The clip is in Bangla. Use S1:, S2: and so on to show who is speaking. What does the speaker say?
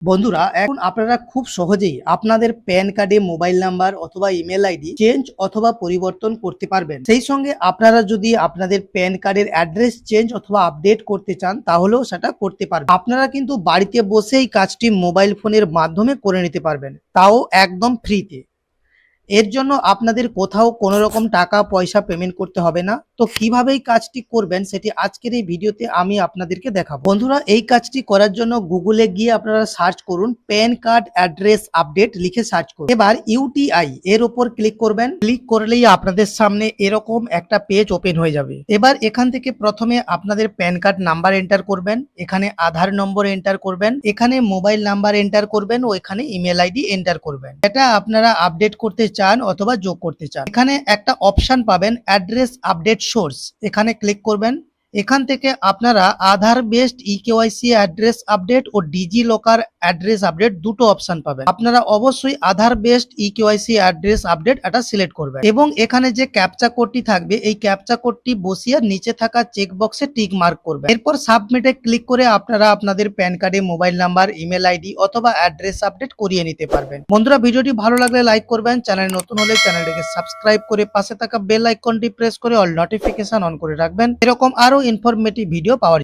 S1: বন্ধুরা এখন আপনারা খুব সহজেই আপনাদের প্যান কার্ডে মোবাইল নাম্বার অথবা ইমেল আইডি চেঞ্জ অথবা পরিবর্তন করতে পারবেন। সেই সঙ্গে আপনারা যদি আপনাদের প্যান কার্ডের অ্যাড্রেস চেঞ্জ অথবা আপডেট করতে চান তাহলেও সেটা করতে পারবেন। আপনারা কিন্তু বাড়িতে বসেই কাজটি মোবাইল ফোনের মাধ্যমে করে নিতে পারবেন, তাও একদম ফ্রিতে। এর জন্য আপনাদের কোথাও কোনো রকম টাকা পয়সা পেমেন্ট করতে হবে না। তো কিভাবে এই কাজটি করবেন সেটি আজকের এই ভিডিওতে আমি আপনাদেরকে দেখাবো। বন্ধুরা এই কাজটি করার জন্য গুগলে গিয়ে আপনারা সার্চ করুন প্যান কার্ড অ্যাড্রেস আপডেট লিখে সার্চ করুন। এবার ইউটিআই এর উপর ক্লিক করবেন। ক্লিক করলেই আপনাদের সামনে এরকম একটা পেজ ওপেন হয়ে যাবে। এবার এখান থেকে প্রথমে আপনাদের প্যান কার্ড নাম্বার এন্টার করবেন, এখানে আধার নম্বর এন্টার করবেন, এখানে মোবাইল নাম্বার এন্টার করবেন ও এখানে ইমেল আইডি এন্টার করবেন। এটা আপনারা আপডেট করতে চান অথবা যোগ করতে চান। এখানে একটা অপশন পাবেন অ্যাড্রেস আপডেট সোর্স, এখানে ক্লিক করবেন। এখান থেকে আপনারা আধার বেসড ইকেওয়াইসি অ্যাড্রেস আপডেট ও ডিজি লকার অ্যাড্রেস আপডেট দুটো অপশন পাবেন। আপনারা অবশ্যই আধার বেসড ইকেওয়াইসি অ্যাড্রেস আপডেট এটা সিলেক্ট করবেন এবং এখানে যে ক্যাপচা কোডটি থাকবে এই ক্যাপচা কোডটি বসিয়ে নিচে থাকা চেক বক্সে টিক মার্ক করবেন। এরপর সাবমিটে ক্লিক করে আপনারা আপনাদের প্যান কার্ডে মোবাইল নাম্বার, ইমেল আইডি অথবা অ্যাড্রেস আপডেট করিয়ে নিতে পারবেন। বন্ধুরা ভিডিওটি ভালো লাগলে লাইক করবেন, চ্যানেল নতুন হলে চ্যানেলটিকে সাবস্ক্রাইব করে পাশে থাকা বেল আইকনটি প্রেস করে অল নোটিফিকেশন অন করে রাখবেন এরকম আরো ইনফরমেটিভ ভিডিও পাওয়ার